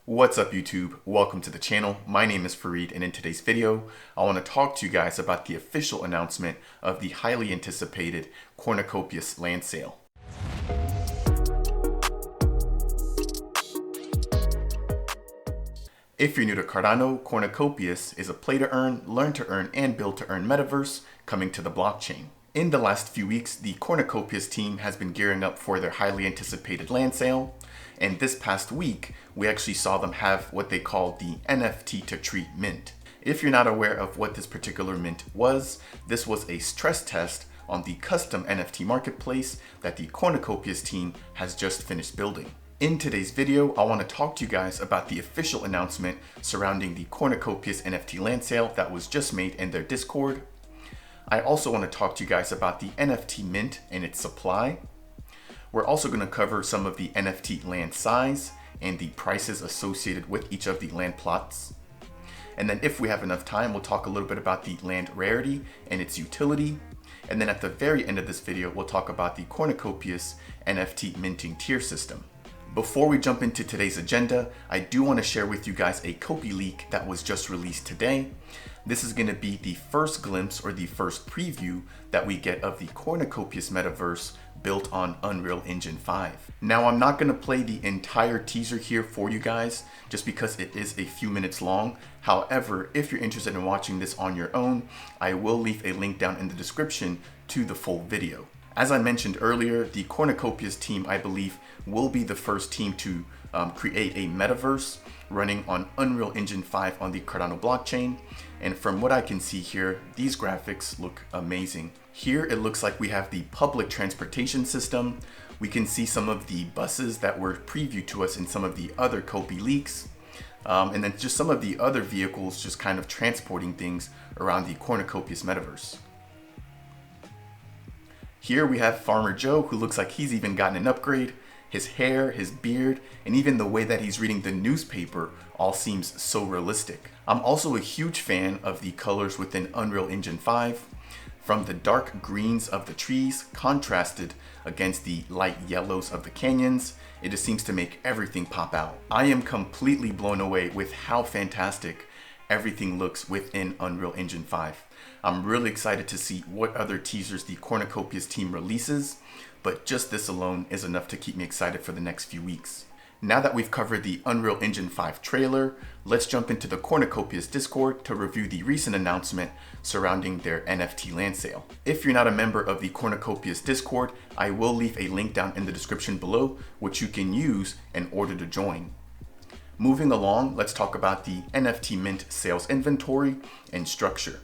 What's up YouTube? Welcome to the channel. My name is Fareed, and in today's video, I want to talk to you guys about the official announcement of the highly anticipated Cornucopias land sale. If you're new to Cardano, Cornucopias is a play to earn, learn to earn, and build to earn metaverse coming to the blockchain. In the last few weeks, the Cornucopias team has been gearing up for their highly anticipated land sale. And this past week, we actually saw them have what they call the NFT to treat mint. If you're not aware of what this particular mint was, this was a stress test on the custom NFT marketplace that the Cornucopias team has just finished building. In today's video, I want to talk to you guys about the official announcement surrounding the Cornucopias NFT land sale that was just made in their Discord. I also want to talk to you guys about the NFT mint and its supply. We're also going to cover some of the NFT land size and the prices associated with each of the land plots. And then if we have enough time, we'll talk a little bit about the land rarity and its utility. And then at the very end of this video, we'll talk about the Cornucopias NFT minting tier system. Before we jump into today's agenda, I do want to share with you guys a Copy leak that was just released today. This is going to be the first glimpse or the first preview that we get of the Cornucopias metaverse built on Unreal Engine 5. Now, I'm not going to play the entire teaser here for you guys just because it is a few minutes long. However, if you're interested in watching this on your own, I will leave a link down in the description to the full video. As I mentioned earlier, the Cornucopias team, I believe, will be the first team to create a metaverse running on Unreal Engine 5 on the Cardano blockchain. And from what I can see here, these graphics look amazing. Here it looks like we have the public transportation system. We can see some of the buses that were previewed to us in some of the other Copy leaks. And then just some of the other vehicles just kind of transporting things around the Cornucopias metaverse. Here we have Farmer Joe, who looks like he's even gotten an upgrade. His hair, his beard, and even the way that he's reading the newspaper all seems so realistic. I'm also a huge fan of the colors within Unreal Engine 5. From the dark greens of the trees contrasted against the light yellows of the canyons, it just seems to make everything pop out. I am completely blown away with how fantastic everything looks within Unreal Engine 5. I'm really excited to see what other teasers the Cornucopias team releases, but just this alone is enough to keep me excited for the next few weeks. Now that we've covered the Unreal Engine 5 trailer, let's jump into the Cornucopias Discord to review the recent announcement surrounding their NFT land sale. If you're not a member of the Cornucopias Discord, I will leave a link down in the description below, which you can use in order to join. Moving along, let's talk about the NFT mint sales inventory and structure.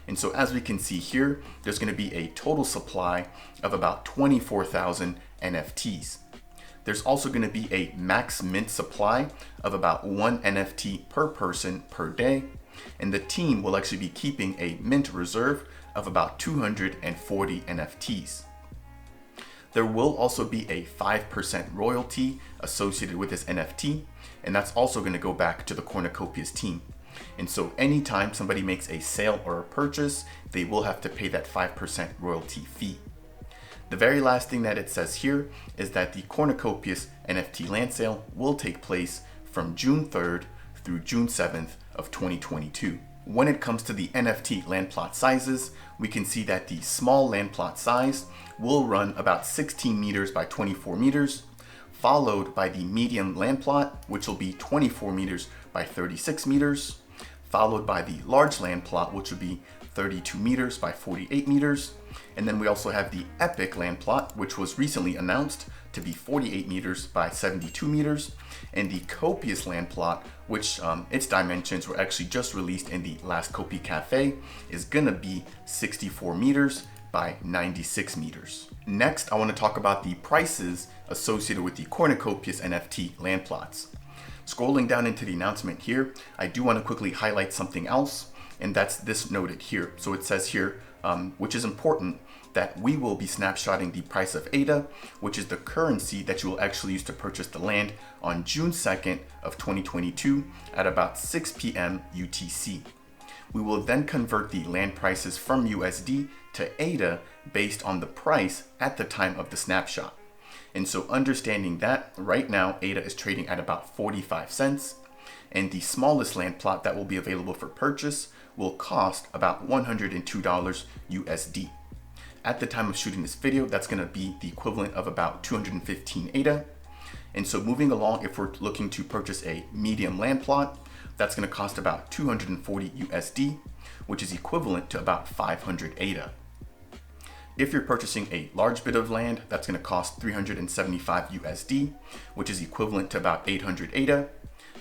And so as we can see here, there's going to be a total supply of about 24,000 NFTs. There's also going to be a max mint supply of about 1 NFT per person per day. And the team will actually be keeping a mint reserve of about 240 NFTs. There will also be a 5% royalty associated with this NFT, and that's also going to go back to the Cornucopias team. And so anytime somebody makes a sale or a purchase, they will have to pay that 5% royalty fee. The very last thing that it says here is that the Cornucopias NFT land sale will take place from June 3rd through June 7th of 2022. When it comes to the NFT land plot sizes, we can see that the small land plot size will run about 16 meters by 24 meters, followed by the medium land plot, which will be 24 meters by 36 meters, followed by the large land plot, which will be 32 meters by 48 meters. And then we also have the epic land plot, which was recently announced to be 48 meters by 72 meters. And the copious land plot, which its dimensions were actually just released in the last Copy Cafe, is gonna be 64 meters by 96 meters. Next, I want to talk about the prices associated with the Cornucopias NFT land plots. Scrolling down into the announcement here, I do want to quickly highlight something else, and that's this noted here. So it says here, which is important, that we will be snapshotting the price of ADA, which is the currency that you will actually use to purchase the land on June 2nd of 2022 at about 6 p.m. UTC. We will then convert the land prices from USD to ADA based on the price at the time of the snapshot. And so understanding that right now ADA is trading at about 45 cents. and the smallest land plot that will be available for purchase will cost about $102 USD. At the time of shooting this video, that's going to be the equivalent of about 215 ADA. And so moving along, if we're looking to purchase a medium land plot, that's going to cost about 240 USD, which is equivalent to about 500 ADA. If you're purchasing a large bit of land, that's going to cost 375 USD, which is equivalent to about 800 ADA.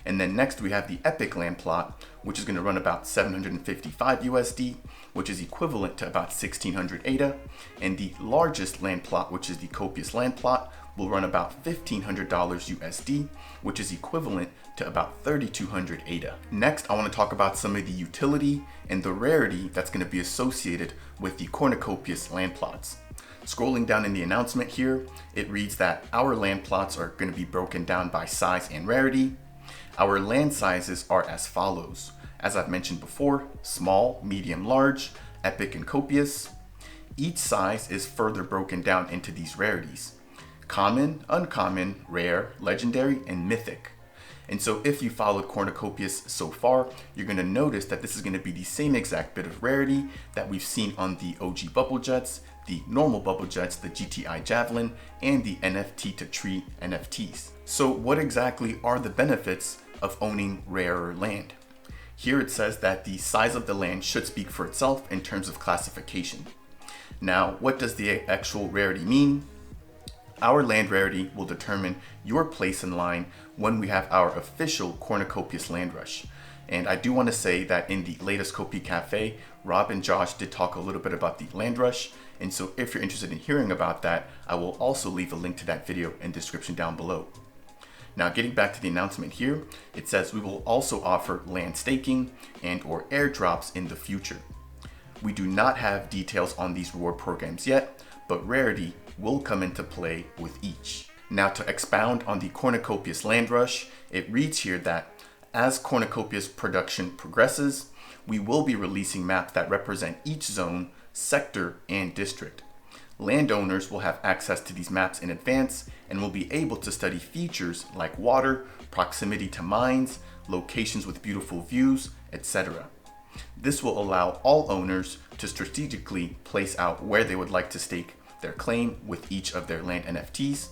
And then next we have the epic land plot, which is going to run about 755 USD, which is equivalent to about 1600 ADA. And the largest land plot, which is the copious land plot, will run about $1,500 USD, which is equivalent to about 3,200 ADA. Next, I want to talk about some of the utility and the rarity that's going to be associated with the cornucopias land plots. Scrolling down in the announcement here, it reads that our land plots are going to be broken down by size and rarity. Our land sizes are as follows. As I've mentioned before, small, medium, large, epic, and copious. Each size is further broken down into these rarities: common, uncommon, rare, legendary, and mythic. And so if you followed cornucopias so far, you're going to notice that this is going to be the same exact bit of rarity that we've seen on the OG bubble jets, the normal bubble jets, the GTI Javelin, and the NFT to tree NFTs. So what exactly are the benefits of owning rarer land? Here it says that the size of the land should speak for itself in terms of classification. Now, what does the actual rarity mean? Our land rarity will determine your place in line when we have our official cornucopias land rush. And I do want to say that in the latest Copy Cafe, Rob and Josh did talk a little bit about the land rush. And so if you're interested in hearing about that, I will also leave a link to that video in the description down below. Now, getting back to the announcement here, it says we will also offer land staking and or airdrops in the future. We do not have details on these reward programs yet, but rarity will come into play with each. Now, to expound on the cornucopias land rush, it reads here that as cornucopias production progresses, we will be releasing maps that represent each zone, sector, and district. Landowners will have access to these maps in advance and will be able to study features like water, proximity to mines, locations with beautiful views, etc. This will allow all owners to strategically place out where they would like to stake their claim with each of their land NFTs,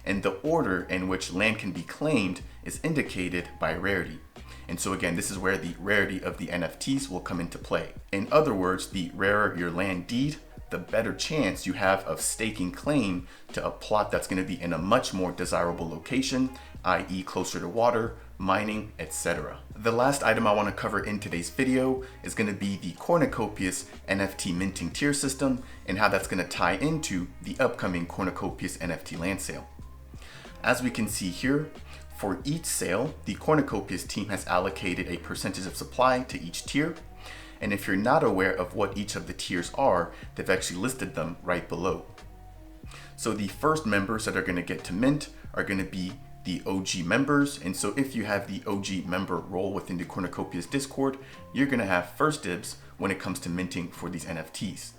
and the order in which land can be claimed is indicated by rarity. And so again, this is where the rarity of the NFTs will come into play. In other words, the rarer your land deed, the better chance you have of staking claim to a plot that's going to be in a much more desirable location, i.e. closer to water, mining, etc. The last item I want to cover in today's video is going to be the cornucopias NFT minting tier system and how that's going to tie into the upcoming cornucopias NFT land sale. As we can see here, for each sale, the cornucopias team has allocated a percentage of supply to each tier. And if you're not aware of what each of the tiers are, they've actually listed them right below. So the first members that are going to get to mint are going to be the OG members. And so if you have the OG member role within the Cornucopias Discord, you're going to have first dibs when it comes to minting for these NFTs.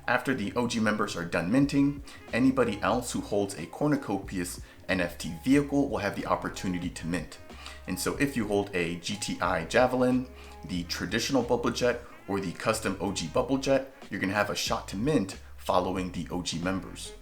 After the OG members are done minting, anybody else who holds a Cornucopias NFT vehicle will have the opportunity to mint. And so if you hold a GTI Javelin, the traditional bubble jet, or the custom OG bubble jet, you're going to have a shot to mint following the OG members.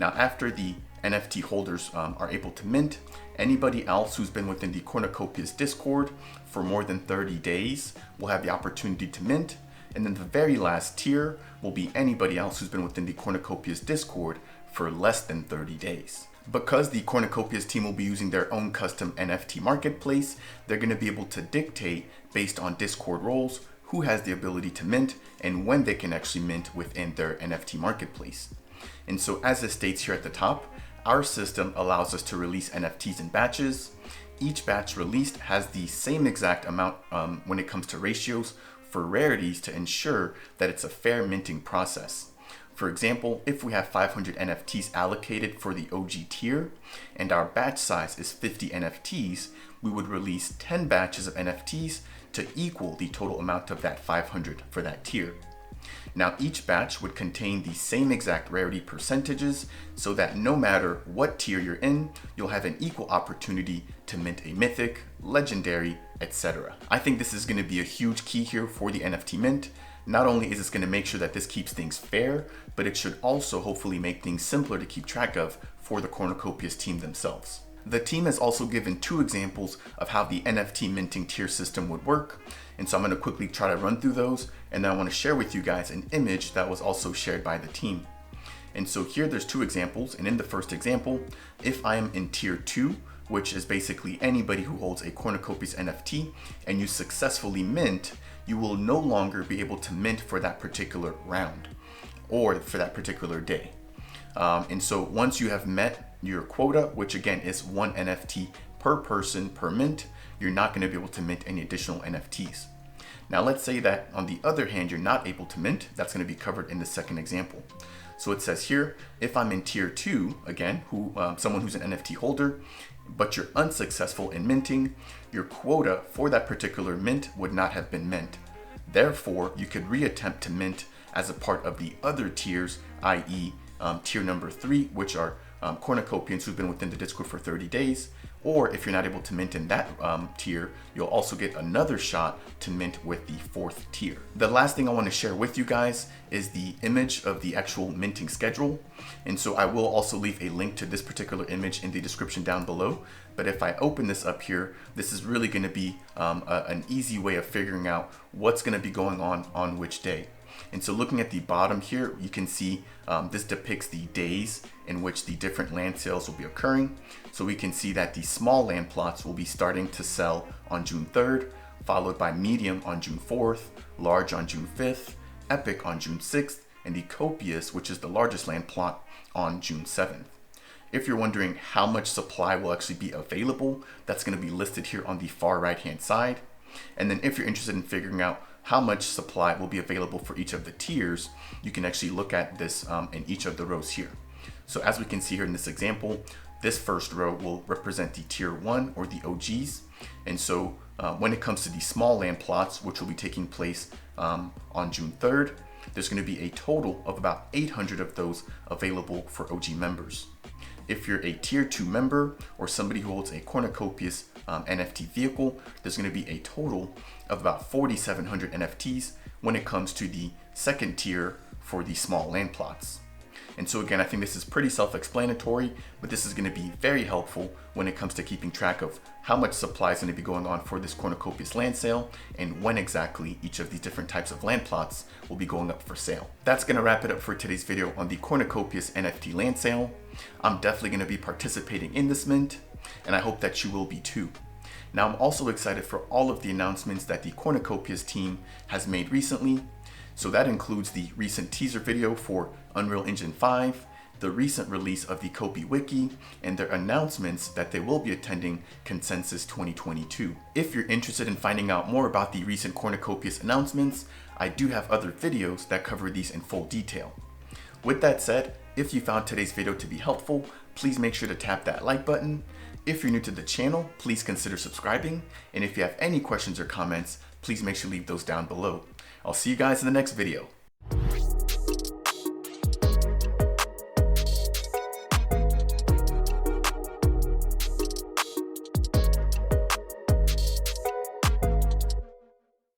Now, after the NFT holders are able to mint, anybody else who's been within the Cornucopias Discord for more than 30 days will have the opportunity to mint. And then the very last tier will be anybody else who's been within the Cornucopias Discord for less than 30 days. Because the Cornucopias team will be using their own custom NFT marketplace, they're going to be able to dictate based on Discord roles who has the ability to mint and when they can actually mint within their NFT marketplace. And so as it states here at the top, our system allows us to release NFTs in batches. Each batch released has the same exact amount when it comes to ratios for rarities to ensure that it's a fair minting process. For example, if we have 500 NFTs allocated for the OG tier and our batch size is 50 NFTs, we would release 10 batches of NFTs to equal the total amount of that 500 for that tier. Now each batch would contain the same exact rarity percentages so that no matter what tier you're in, you'll have an equal opportunity to mint a mythic, legendary, etc. I think this is going to be a huge key here for the NFT mint. Not only is this going to make sure that this keeps things fair, but it should also hopefully make things simpler to keep track of for the Cornucopias team themselves. The team has also given 2 examples of how the NFT minting tier system would work, and so I'm going to quickly try to run through those, and then I want to share with you guys an image that was also shared by the team. And so here there's 2 examples, and in the first example, if I am in tier 2, which is basically anybody who holds a Cornucopias NFT, and you successfully mint, you will no longer be able to mint for that particular round or for that particular day. And so once you have met your quota, which again is 1 NFT per person per mint, you're not going to be able to mint any additional NFTs. Now let's say that on the other hand, you're not able to mint. That's going to be covered in the second example. So it says here, if I'm in tier 2, again, someone who's an NFT holder, but you're unsuccessful in minting, your quota for that particular mint would not have been met. Therefore, you could reattempt to mint as a part of the other tiers, i.e. Tier number 3, which are Cornucopians who've been within the Discord for 30 days, or if you're not able to mint in that tier, you'll also get another shot to mint with the 4th tier. The last thing I want to share with you guys is the image of the actual minting schedule. And so I will also leave a link to this particular image in the description down below. But if I open this up here, this is really going to be an easy way of figuring out what's going to be going on which day. And so looking at the bottom here, you can see this depicts the days in which the different land sales will be occurring. So we can see that the small land plots will be starting to sell on June 3rd, followed by medium on June 4th, large on June 5th, epic on June 6th, and the copious, which is the largest land plot, on June 7th. If you're wondering how much supply will actually be available, that's going to be listed here on the far right hand side. And then if you're interested in figuring out how much supply will be available for each of the tiers, you can actually look at this in each of the rows here. So as we can see here in this example, this first row will represent the tier 1 or the OGs. And so when it comes to the small land plots, which will be taking place on June 3rd, there's going to be a total of about 800 of those available for OG members. If you're a tier 2 member or somebody who holds a Cornucopias NFT vehicle, there's going to be a total of about 4,700 NFTs when it comes to the second tier for the small land plots. And so again, I think this is pretty self-explanatory, but this is going to be very helpful when it comes to keeping track of how much supply is going to be going on for this Cornucopias land sale and when exactly each of these different types of land plots will be going up for sale. That's going to wrap it up for today's video on the Cornucopias NFT land sale. I'm definitely going to be participating in this mint, and I hope that you will be too. Now, I'm also excited for all of the announcements that the Cornucopias team has made recently. So that includes the recent teaser video for Unreal Engine 5, the recent release of the Copy Wiki, and their announcements that they will be attending Consensus 2022. If you're interested in finding out more about the recent Cornucopias announcements, I do have other videos that cover these in full detail. With that said, if you found today's video to be helpful, please make sure to tap that like button. If you're new to the channel, please consider subscribing. And if you have any questions or comments, please make sure to leave those down below. I'll see you guys in the next video.